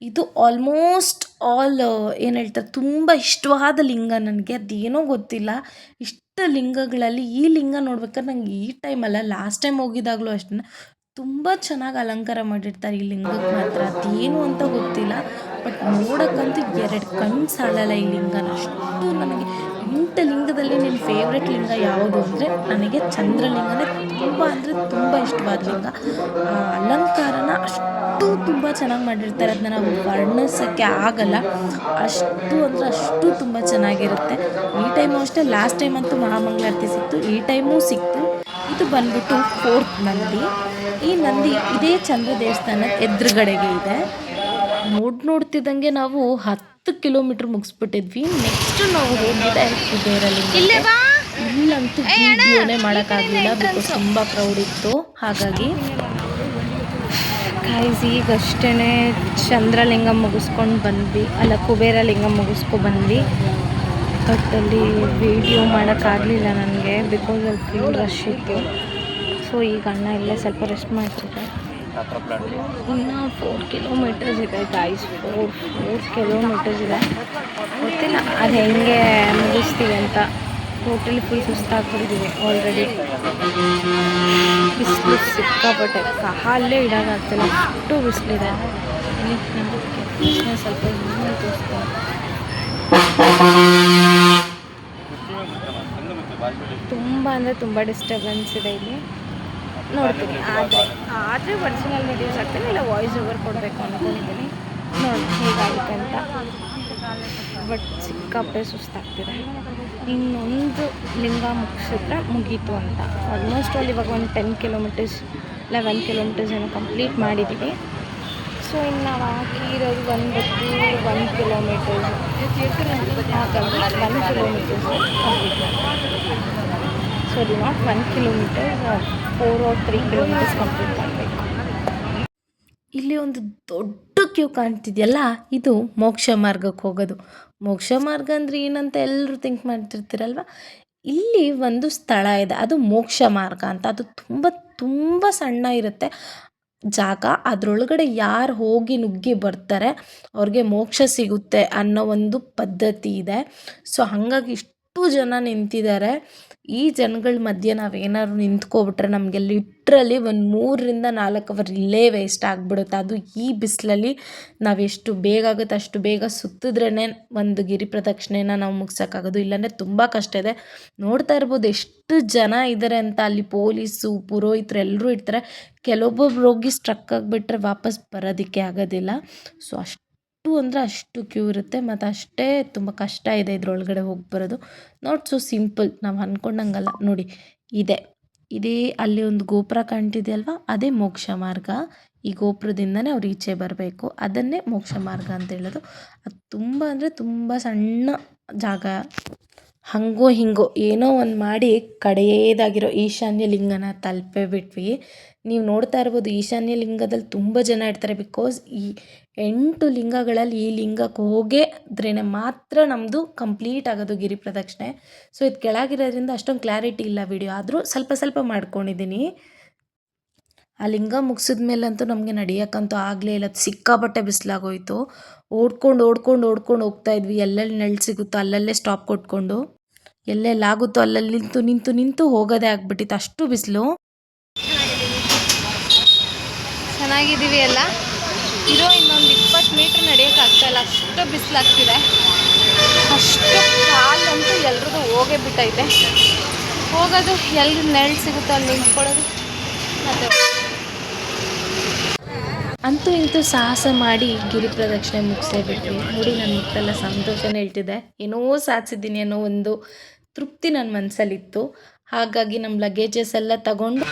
ಇದು ಆಲ್ಮೋಸ್ಟ್ ಆಲ್ ಏನು ಹೇಳ್ತಾರೆ, ತುಂಬ ಇಷ್ಟವಾದ ಲಿಂಗ ನನಗೆ. ಅದೇನೋ ಗೊತ್ತಿಲ್ಲ, ಇಷ್ಟ ಲಿಂಗಗಳಲ್ಲಿ ಈ ಲಿಂಗ ನೋಡ್ಬೇಕಾದ್ರೆ ನಂಗೆ ಈ ಟೈಮಲ್ಲ, ಲಾಸ್ಟ್ ಟೈಮ್ ಹೋಗಿದ್ದಾಗಲೂ ಅಷ್ಟೇ ತುಂಬ ಚೆನ್ನಾಗಿ ಅಲಂಕಾರ ಮಾಡಿರ್ತಾರೆ ಈ ಲಿಂಗಕ್ಕೆ ಮಾತ್ರ. ಅದೇನು ಅಂತ ಗೊತ್ತಿಲ್ಲ, ಬಟ್ ನೋಡೋಕ್ಕಂತೂ 2 ಕಣ್ಣು ಸಾಲಲ್ಲ ಈ ಲಿಂಗನ. ಅಷ್ಟು ನನಗೆ 8 ಲಿಂಗದಲ್ಲಿ ನನ್ನ ಫೇವ್ರೆಟ್ ಲಿಂಗ ಯಾವುದು ಅಂದರೆ ನನಗೆ ಚಂದ್ರಲಿಂಗನೇ ತುಂಬ ಅಂದರೆ ತುಂಬ ಇಷ್ಟವಾದ ಲಿಂಗ. ಅಲಂಕಾರನ ಅಷ್ಟು ತುಂಬ ಚೆನ್ನಾಗಿ ಮಾಡಿರ್ತಾರೆ, ಅದನ್ನ ನಾವು ವರ್ಣಿಸೋಕ್ಕೆ ಆಗಲ್ಲ. ಅಷ್ಟು ಅಂದರೆ ಅಷ್ಟು ತುಂಬ ಚೆನ್ನಾಗಿರುತ್ತೆ. ಈ ಟೈಮು ಅಷ್ಟೇ, ಲಾಸ್ಟ್ ಟೈಮ್ ಅಂತೂ ಮಹಾಮಂಗಳಾರತಿ ಸಿಕ್ತು, ಈ ಟೈಮೂ ಸಿಕ್ತು. ಇದು ಬಂದ್ಬಿಟ್ಟು 4th ನಂದಿ. ಈ ನಂದಿ ಇದೇ ಚಂದ್ರ ದೇವಸ್ಥಾನದ ಎದುರುಗಡೆಗೆ ಇದೆ. ನೋಡ್ತಿದ್ದಂಗೆ ನಾವು 10 ಕಿಲೋಮೀಟ್ರ್ ಮುಗಿಸ್ಬಿಟ್ಟಿದ್ವಿ. ನೆಕ್ಸ್ಟ್ ನಾವು ಹೋಗಿದೆ ಕುಬೇರಲಿಂಗ. ಇಲ್ಲಂತೂ ವಿಡಿಯೋನೇ ಮಾಡೋಕ್ಕಾಗಲಿಲ್ಲ, ಬಿಕಾಸ್ ತುಂಬ ಕ್ರೌಡ್ ಇತ್ತು. ಹಾಗಾಗಿ ಗೈಸ್ ಈಗಷ್ಟೇ ಚಂದ್ರಲಿಂಗ ಮುಗಿಸ್ಕೊಂಡು ಬಂದ್ವಿ, ಅಲ್ಲ ಕುಬೇರಲಿಂಗ ಬಂದ್ವಿ. ಬಟ್ ಅಲ್ಲಿ ವಿಡಿಯೋ ಮಾಡೋಕ್ಕಾಗಲಿಲ್ಲ ನನಗೆ, ಬಿಕಾಸ್ ಅಲ್ಲಿ ಫುಲ್ ರಶ್ ಇತ್ತು. ಸೊ ಈಗ ಅಣ್ಣ ಇಲ್ಲೇ ಸ್ವಲ್ಪ ರೆಸ್ಟ್ ಮಾಡ್ತಿದ್ದೆ. ಇನ್ನು 4 ಕಿಲೋಮೀಟರ್ಸ್ ಇದೆ ಗೈಸ್, 4 ಕಿಲೋಮೀಟರ್ಸ್ ಇದೆ. ಗೊತ್ತಿಲ್ಲ ಅದು ಹೆಂಗೆ ಮುಗಿಸ್ತೀವಿ ಅಂತ. ಟೋಟಲಿ ಫುಲ್ ಸುಸ್ತಾಗ್ಬಿಟ್ಟಿದ್ದೀವಿ ಆಲ್ರೆಡಿ. ಬಿಸಿಲು ಸಿಕ್ಕಾಪಟ್ಟೆ, ಕಾಲೇ ಇಡೋಕ್ಕಾಗ್ತಿಲ್ಲ, ಅಷ್ಟು ಬಿಸಿಲಿದೆ. ಸ್ವಲ್ಪ ತೋರಿಸ್ತೀನಿ. ತುಂಬ ಅಂದರೆ ತುಂಬ ಡಿಸ್ಟರ್ಬೆನ್ಸ್ ಇದೆ ಇಲ್ಲಿ. ನೋಡ್ತೀನಿ ಆದರೆ ಒರಿಜಿನಲ್ ವೀಡಿಯೋಸ್ ಆಗ್ತೀನಿ, ಇಲ್ಲ ವಾಯ್ಸ್ ಓವರ್ ಕೊಡಬೇಕು ಅಂದ್ಕೊಂಡಿದ್ದೀನಿ. ನೋಡಿ ಹೇಗಾಗುತ್ತೆ ಅಂತ. ಬಟ್ ಸಿಕ್ಕಾಪಟ್ಟೆ ಸುಸ್ತಾಗ್ತಿದೆ. ಇನ್ನೊಂದು ಲಿಂಗ ಮುಗಿಸಿದ್ರೆ ಮುಗೀತು ಅಂತ. ಆಲ್ಮೋಸ್ಟ್ ಅಲ್ಲಿ ಇವಾಗ ಒಂದು 10 ಕಿಲೋಮೀಟರ್ಸ್ 11 ಕಿಲೋಮೀಟರ್ಸ್ ಏನೋ ಕಂಪ್ಲೀಟ್ ಮಾಡಿದ್ದೀವಿ. ಸೊ ಇನ್ನು ನಾವು ಹಾಕಿರೋದು 1 ಕಿಲೋಮೀಟರ್ಸ್, ಹಾಗಾಗಿ 1 ಕಿಲೋಮೀಟರ್ಸ್ ಕಂಪ್ಲೀಟ್ ಮಾಡಬೇಕು. Sorry, not 1 kilometres, 4 or 3 kilometres complete ಮಾಡಬೇಕು. ಇಲ್ಲಿ ಒಂದು ದೊಡ್ಡ ಕ್ಯೂ ಕಾಣ್ತಿದೆಯಲ್ಲ, ಇದು ಮೋಕ್ಷ ಮಾರ್ಗಕ್ಕೆ ಹೋಗೋದು. ಮೋಕ್ಷ ಮಾರ್ಗ ಅಂದರೆ ಏನಂತ ಎಲ್ಲರೂ ಥಿಂಕ್ ಮಾಡ್ತಿರ್ತೀರಲ್ವ. ಇಲ್ಲಿ ಒಂದು ಸ್ಥಳ ಇದೆ, ಅದು ಮೋಕ್ಷ ಮಾರ್ಗ ಅಂತ. ಅದು ತುಂಬ ತುಂಬ ಸಣ್ಣ ಇರುತ್ತೆ ಜಾಗ. ಅದರೊಳಗಡೆ ಯಾರು ಹೋಗಿ ನುಗ್ಗಿ ಬರ್ತಾರೆ ಅವ್ರಿಗೆ ಮೋಕ್ಷ ಸಿಗುತ್ತೆ ಅನ್ನೋ ಒಂದು ಪದ್ಧತಿ ಇದೆ. ಸೊ ಹಾಗಾಗಿ ಇಷ್ಟು ಜನ ನಿಂತಿದ್ದಾರೆ. ಈ ಜನಗಳ ಮಧ್ಯೆ ನಾವೇನಾದ್ರು ನಿಂತ್ಕೊಬಿಟ್ರೆ ನಮಗೆ ಲಿಟ್ರಲಿ ಒಂದು 3-4 ಅವರ್ ಇಲ್ಲೇ ವೇಸ್ಟ್ ಆಗಿಬಿಡುತ್ತೆ. ಅದು ಈ ಬಿಸಿಲಲ್ಲಿ ನಾವು ಎಷ್ಟು ಬೇಗ ಆಗುತ್ತೆ ಅಷ್ಟು ಬೇಗ ಸುತ್ತಿದ್ರೇ ಒಂದು ಗಿರಿ ಪ್ರದಕ್ಷಿಣೆನ ನಾವು ಮುಗ್ಸೋಕ್ಕಾಗೋದು, ಇಲ್ಲಾಂದರೆ ತುಂಬ ಕಷ್ಟ ಇದೆ. ನೋಡ್ತಾ ಇರ್ಬೋದು ಎಷ್ಟು ಜನ ಇದ್ದಾರೆ ಅಂತ. ಅಲ್ಲಿ ಪೊಲೀಸು, ಪುರೋಹಿತರು ಎಲ್ಲರೂ ಇರ್ತಾರೆ. ಕೆಲವೊಬ್ಬೊಬ್ರು ಹೋಗಿ ಸ್ಟ್ರಕ್ ಆಗಿಬಿಟ್ರೆ ವಾಪಸ್ ಬರೋದಕ್ಕೆ ಆಗೋದಿಲ್ಲ. ಸೊ ಅಷ್ಟು ಅಂದರೆ ಅಷ್ಟು ಕ್ಯೂ ಇರುತ್ತೆ ಮತ್ತು ಅಷ್ಟೇ ತುಂಬ ಕಷ್ಟ ಇದೆ ಇದ್ರೊಳಗಡೆ ಹೋಗಿ ಬರೋದು. ನಾಟ್ ಸೊ ಸಿಂಪಲ್ ನಾವು ಅಂದ್ಕೊಂಡಂಗಲ್ಲ. ನೋಡಿ ಇದೇ ಅಲ್ಲಿ ಒಂದು ಗೋಪುರ ಕಾಣ್ತಿದೆಯಲ್ವ, ಅದೇ ಮೋಕ್ಷ ಮಾರ್ಗ. ಈ ಗೋಪುರದಿಂದನೇ ಅವ್ರು ಈಚೆ ಬರಬೇಕು, ಅದನ್ನೇ ಮೋಕ್ಷ ಮಾರ್ಗ ಅಂತ ಹೇಳೋದು. ಅದು ತುಂಬ ಅಂದರೆ ತುಂಬ ಸಣ್ಣ ಜಾಗ. ಹಂಗೋ ಹಿಂಗೋ ಏನೋ ಒಂದು ಮಾಡಿ ಕಡೆಯದಾಗಿರೋ ಈಶಾನ್ಯ ಲಿಂಗನ ತಲುಪೇ ಬಿಟ್ವಿ. ನೀವು ನೋಡ್ತಾ ಇರ್ಬೋದು ಈಶಾನ್ಯ ಲಿಂಗದಲ್ಲಿ ತುಂಬ ಜನ ಇರ್ತಾರೆ. ಬಿಕಾಸ್ ಈ 8 ಲಿಂಗಗಳಲ್ಲಿ ಈ ಲಿಂಗಕ್ಕೆ ಹೋಗಿದ್ರೇ ಮಾತ್ರ ನಮ್ಮದು ಕಂಪ್ಲೀಟ್ ಆಗೋದು ಗಿರಿ ಪ್ರದಕ್ಷಿಣೆ. ಸೊ ಇದು ಕೆಳಗಿರೋದ್ರಿಂದ ಅಷ್ಟೊಂದು ಕ್ಲಾರಿಟಿ ಇಲ್ಲ ವಿಡಿಯೋ, ಆದರೂ ಸ್ವಲ್ಪ ಸ್ವಲ್ಪ ಮಾಡ್ಕೊಂಡಿದ್ದೀನಿ. ಆ ಲಿಂಗ ಮುಗಿಸಿದ ಮೇಲಂತೂ ನಮಗೆ ನಡೆಯೋಕ್ಕಂತೂ ಆಗಲೇ ಇಲ್ಲ, ಸಿಕ್ಕಾಪಟ್ಟೆ ಬಿಸಿಲಾಗೋಯ್ತು. ಓಡ್ಕೊಂಡು ಹೋಗ್ತಾ ಇದ್ವಿ. ಎಲ್ಲೆಲ್ಲಿ ನೆರಳು ಸಿಗುತ್ತೋ ಅಲ್ಲಲ್ಲೇ ಸ್ಟಾಪ್ ಕೊಟ್ಕೊಂಡು, ಎಲ್ಲೆಲ್ಲಾಗುತ್ತೋ ಅಲ್ಲಲ್ಲಿ ನಿಂತು ಹೋಗೋದೇ ಆಗ್ಬಿಟ್ಟಿತ್ತು, ಅಷ್ಟು ಬಿಸಿಲು. ಚೆನ್ನಾಗಿದ್ದೀವಿ ಅಲ್ಲ. ಇರೋ ಇನ್ನೊಂದು 20 ಮೀಟ್ರ್ ನಡೆಯೋಕ್ಕಾಗ್ತಾಯಿಲ್ಲ, ಅಷ್ಟು ಬಿಸಿಲಾಗ್ತಿದೆ. ಅಷ್ಟು ಕಾಲಂತೂ ಎಲ್ರಿಗೂ ಹೋಗೇ ಬಿಟ್ಟೈತೆ. ಹೋಗೋದು ಎಲ್ಲಿ ನೆರಳು ಸಿಗುತ್ತೋ ಅಲ್ಲಿ ನಿಂತ್ಕೊಳ್ಳೋದು ಮತ್ತು ಅಂತೂ ಇಂತೂ ಸಾಹಸ ಮಾಡಿ ಗಿರಿ ಪ್ರದಕ್ಷಿಣೆ ಮುಗಿಸೇ ಬಿಟ್ವಿ. ನೋಡಿ ನನ್ನ ಮುಖದಲ್ಲ ಸಂತೋಷನೇ ಹೇಳ್ತಿದೆ, ಏನೋ ಸಾಧಿಸಿದ್ದೀನಿ ಅನ್ನೋ ಒಂದು ತೃಪ್ತಿ ನನ್ನ ಮನಸ್ಸಲ್ಲಿತ್ತು. ಹಾಗಾಗಿ ನಮ್ಮ ಲಗೇಜಸ್ ಎಲ್ಲ ತಗೊಂಡು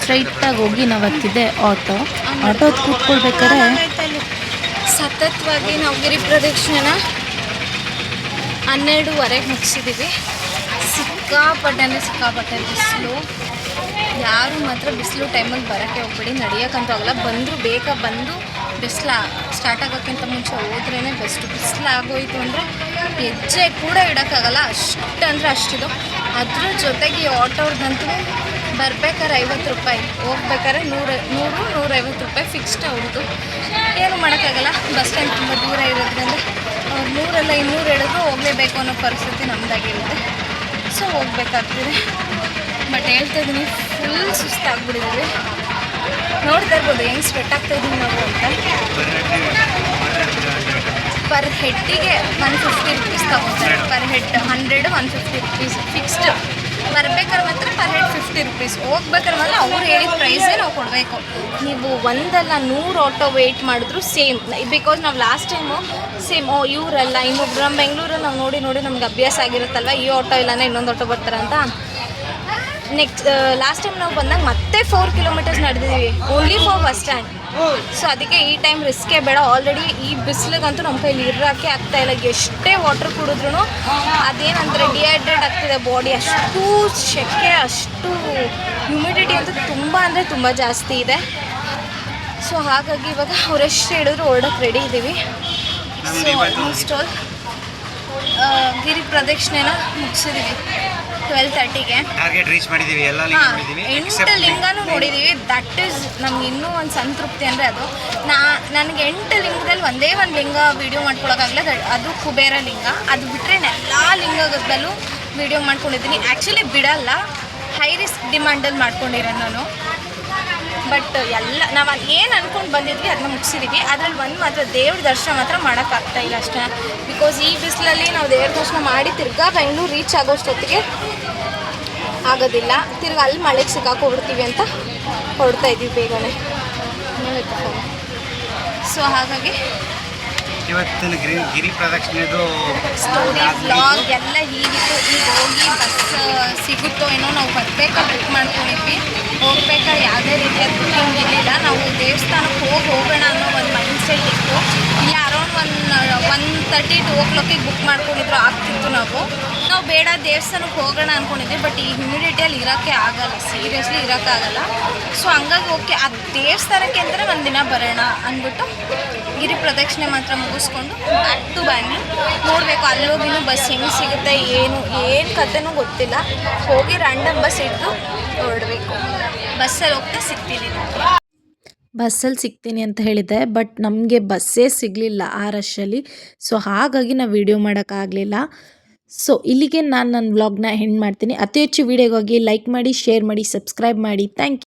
ಸ್ಟ್ರೈಟಾಗಿ ಹೋಗಿ ನಾವು ಹತ್ತಿದೆ ಆಟೋ ಕೂತ್ಕೊಳ್ಬೇಕಾದ್ರೆ ಸತತವಾಗಿ ನಾವು ಗಿರಿ ಪ್ರದಕ್ಷಿಣೆನ 12:30ಗೆ ಮುಗಿಸಿದ್ದೀವಿ. ಸಿಕ್ಕಾಪಟ್ಟೆ ಬಿಸಿಲು. ಯಾರು ಮಾತ್ರ ಬಿಸಿಲು ಟೈಮಲ್ಲಿ ಬರೋಕ್ಕೆ ಹೋಗ್ಬೇಡಿ, ನಡೆಯೋಕ್ಕಂತೂ ಆಗಲ್ಲ. ಬಂದರೂ ಬೇಗ ಬಂದು ಬಿಸಿಲು ಸ್ಟಾರ್ಟ್ ಆಗೋಕ್ಕಿಂತ ಮುಂಚೆ ಹೋದ್ರೇ ಬೆಸ್ಟು. ಬಿಸಿಲಾಗೋಯ್ತು ಅಂದರೆ ಹೆಜ್ಜೆ ಕೂಡ ಇಡೋಕ್ಕಾಗಲ್ಲ, ಅಷ್ಟು ಅಂದರೆ ಅಷ್ಟಿದು. ಅದ್ರ ಜೊತೆಗೆ ಈ ಆಟೋರ್ದಂತೂ ಬರ್ಬೇಕಾದ್ರೆ 50 ರೂಪಾಯಿ, ಹೋಗ್ಬೇಕಾದ್ರೆ 100-150 ರೂಪಾಯಿ ಫಿಕ್ಸ್ಡ್ ಅವ್ರದ್ದು. ಏನು ಮಾಡೋಕ್ಕಾಗಲ್ಲ, ಬಸ್ ಸ್ಟ್ಯಾಂಡ್ ತುಂಬ ದೂರ ಇರೋದ್ರಿಂದ ಅವ್ರು 100 ಅಲ್ಲ 200 ಹೇಳಿದ್ರು ಹೋಗಲೇಬೇಕು ಅನ್ನೋ ಪರಿಸ್ಥಿತಿ ನಮ್ಮದಾಗಿರುತ್ತೆ. ಸೊ ಹೋಗ್ಬೇಕಾಗ್ತಿದೆ. ಬಟ್ ಹೇಳ್ತಾ ಇದ್ದೀನಿ, ಫುಲ್ ಸುಸ್ತಾಗ್ಬಿಟ್ಟಿದ್ದೀವಿ. ನೋಡ್ತಾ ಇರ್ಬೋದು ಹೆಂಗೆ ಸ್ವೆಟ್ ಆಗ್ತಾ ಇದ್ದೀವಿ ನಾವು ಅಂತ. ಪರ್ ಹೆಡ್ಡಿಗೆ 150 ರೂಪೀಸ್ ತಗೋತಾರೆ. Per head 100-150 rupees fixed. ಬರ್ಬೇಕಾದ್ರೆ ಮಾತ್ರ ಪರ್ ಹೆಡ್ 50 ರೂಪೀಸ್. ಹೋಗ್ಬೇಕಾದ್ರೆ ಮಾತ್ರ ಅವ್ರು ಹೇಳಿದ ಪ್ರೈಸೇ ನಾವು ಕೊಡಬೇಕು. ನೀವು 100 ಆಟೋ ವೆಯ್ಟ್ ಮಾಡಿದ್ರು ಸೇಮ್. ಬಿಕಾಸ್ ನಾವು ಲಾಸ್ಟ್ ಟೈಮು ಸೇಮ್ ಇವರಲ್ಲ ಇನ್ನೊಬ್ರು ನಮ್ಮ ಬೆಂಗಳೂರಲ್ಲಿ ನಾವು ನೋಡಿ ನಮ್ಗೆ ಅಭ್ಯಾಸ ಆಗಿರುತ್ತಲ್ವ, ಈ ಆಟೋ ಇಲ್ಲಾಂದರೆ ಇನ್ನೊಂದು ಆಟೋ ಬರ್ತಾರೆ ಅಂತ. ಲಾಸ್ಟ್ ಟೈಮ್ ನಾವು ಬಂದಾಗ ಮತ್ತೆ 4 ಕಿಲೋಮೀಟರ್ಸ್ ನಡೆದಿದ್ದೀವಿ only for bus stand. So ಅದಕ್ಕೆ ಈ ಟೈಮ್ ರಿಸ್ಕೇ ಬೇಡ. ಆಲ್ರೆಡಿ ಈ ಬಿಸಿಲಿಗಂತೂ ನಮ್ಮ ಕೈಲಿ ಇರೋಕ್ಕೆ ಆಗ್ತಾಯಿಲ್ಲ. ಎಷ್ಟೇ ವಾಟರ್ ಕುಡಿದ್ರೂ ಅದೇನಂತಾರೆ ಡಿಹೈಡ್ರೇಟ್ ಆಗ್ತಿದೆ ಬಾಡಿ. ಅಷ್ಟು ಸೆಕೆ, ಅಷ್ಟು ಹ್ಯುಮಿಡಿಟಿ ಅಂತೂ ತುಂಬ ಜಾಸ್ತಿ ಇದೆ. ಸೊ ಹಾಗಾಗಿ ಇವಾಗ ಅವರೆಷ್ಟು ಹೇಳಿದ್ರು ಹೊರಡೋಕ್ಕೆ ರೆಡಿ ಇದ್ದೀವಿ. ಸೊ ಆಲ್ಮೋಸ್ಟ್ ಆಲ್ ಗಿರಿ ಪ್ರದಕ್ಷಿಣೆನ ಮುಗಿಸಿದ್ದೀವಿ 12:30ಗೆ. ಟಾರ್ಗೆಟ್ ರೀಚ್ ಮಾಡಿದ್ದೀವಿ. ಎಲ್ಲ ಲಿಂಗ ನೋಡಿದ್ದೀವಿ, 8 ಲಿಂಗನೂ ನೋಡಿದ್ದೀವಿ. ದಟ್ ಈಸ್ ನಮ್ಗೆ ಇನ್ನೂ ಒಂದು ಸಂತೃಪ್ತಿ ಅಂದರೆ ಅದು. ನನಗೆ 8 ಲಿಂಗದಲ್ಲಿ ಒಂದೇ ಒಂದು ಲಿಂಗ ವೀಡಿಯೋ ಮಾಡ್ಕೊಳಕ್ಕಾಗಲ್ಲ, ಅದು ಕುಬೇರ ಲಿಂಗ. ಅದು ಬಿಟ್ಟರೆ ಎಲ್ಲ ಲಿಂಗದಲ್ಲೂ ವೀಡಿಯೋ ಮಾಡ್ಕೊಂಡಿದ್ದೀನಿ. ಆ್ಯಕ್ಚುಲಿ ಬಿಡಲ್ಲ, ಹೈ ರಿಸ್ಕ್ ಡಿಮ್ಯಾಂಡಲ್ಲಿ ಮಾಡ್ಕೊಂಡಿರೋದು ನಾನು. ಬಟ್ ಎಲ್ಲ ನಾವು ಏನು ಅಂದ್ಕೊಂಡು ಬಂದಿದ್ವಿ ಅದನ್ನ ಮುಗಿಸಿದ್ದೀವಿ. ಅದರಲ್ಲಿ ಒಂದು ಮಾತ್ರ ದೇವ್ರ ದರ್ಶನ ಮಾತ್ರ ಮಾಡೋಕ್ಕಾಗ್ತಾಯಿಲ್ಲ ಅಷ್ಟೇ. ಬಿಕಾಸ್ ಈ ಬಿಸಿಲಲ್ಲಿ ನಾವು ದೇವ್ರ ದರ್ಶನ ಮಾಡಿ ತಿರ್ಗಾ ಬೆಂಗಳೂರು ರೀಚ್ ಆಗೋಷ್ಟೊತ್ತಿಗೆ ಆಗೋದಿಲ್ಲ. ತಿರ್ಗಾ ಅಲ್ಲಿ ಮಳೆಗೆ ಸಿಕ್ಕಾಕೊಬಿಡ್ತೀವಿ ಅಂತ ಹೊರಡ್ತಾ ಇದ್ದೀವಿ ಬೇಗನೆ. ಸೊ ಹಾಗಾಗಿ ಇವತ್ತಿನ ಗಿರಿ ಪ್ರದಕ್ಷಿಣೆದು ಸ್ಟೋರಿ ವ್ಲಾಗ್ ಎಲ್ಲ ಹೀಗಿತ್ತು. ಈಗ ಹೋಗಿ ಬಸ್ ಸಿಗುತ್ತೋ ಏನೋ, ನಾವು ಬರ್ಬೇಕಾದ್ರೆ ಬುಕ್ ಮಾಡ್ಕೊಂಡಿದ್ವಿ. ಹೋಗ್ಬೇಕಾದ್ರೆ ಯಾವುದೇ ರೀತಿಯ ಬುಕ್ಕಿಂಗ್ ಇರಲಿಲ್ಲ. ನಾವು ದೇವಸ್ಥಾನಕ್ಕೆ ಹೋಗೋಣ ಅನ್ನೋ ಒಂದು ಮೈಂಡ್ ಸೆಟ್ ಇತ್ತು. ಇಲ್ಲ ಅರೌಂಡ್ 1:30 to 2 ಬುಕ್ ಮಾಡ್ಕೊಂಡಿದ್ರು ಆಗ್ತಿತ್ತು. ನಾವು ಬೇಡ ದೇವಸ್ಥಾನಕ್ಕೆ ಹೋಗೋಣ ಅಂದ್ಕೊಂಡಿದ್ವಿ. ಬಟ್ ಈ ಹ್ಯುಮಿಡಿಟಿಯಲ್ಲಿ ಇರೋಕ್ಕೆ ಆಗಲ್ಲ, ಸೀರಿಯಸ್ಲಿ ಇರೋಕ್ಕಾಗಲ್ಲ. ಸೊ ಹಂಗಾಗಿ ಓಕೆ ಆ ದೇವಸ್ಥಾನಕ್ಕೆ ಅಂದರೆ ಒಂದಿನ ಬರೋಣ ಅಂದ್ಬಿಟ್ಟು ಗಿರಿ ಪ್ರದಕ್ಷಿಣೆ ಮಾತ್ರ ಮುಗಿಸ್ಕೊಂಡು ಬ್ಯಾಕ್ ಟು ಬ್ಯಾಂಗ್ಳೂರ್ ನೋಡಬೇಕು. ಅಲ್ಲೋಗಿನೂ ಬಸ್ ಹೆಂಗೆ ಸಿಗುತ್ತೆ ಏನು ಕಥೆನೂ ಗೊತ್ತಿಲ್ಲ. ಹೋಗಿ ರ್ಯಾಂಡಮ್ ಬಸ್ ಇಟ್ಟು ಹೊರಡಬೇಕು. ಬಸ್ಸಲ್ಲಿ ಹೋಗ್ತಾ ಸಿಗ್ತೀನಿ. ಬಸ್ಸಲ್ಲಿ ಸಿಗ್ತೀನಿ ಅಂತ ಹೇಳಿದ್ದೆ, ಬಟ್ ನಮಗೆ ಬಸ್ಸೇ ಸಿಗಲಿಲ್ಲ ಆ ರಶಲ್ಲಿ. ಸೊ ಹಾಗಾಗಿ ನಾವು ವೀಡಿಯೋ ಮಾಡೋಕ್ಕಾಗಲಿಲ್ಲ. ಸೊ ಇಲ್ಲಿಗೆ ನಾನು ನನ್ನ ವ್ಲಾಗ್ನ ಎಂಡ್ ಮಾಡ್ತೀನಿ. ಅತಿ ಹೆಚ್ಚು ವೀಡಿಯೋಗಾಗಿ ಲೈಕ್ ಮಾಡಿ, ಶೇರ್ ಮಾಡಿ, ಸಬ್ಸ್ಕ್ರೈಬ್ ಮಾಡಿ. Thank you.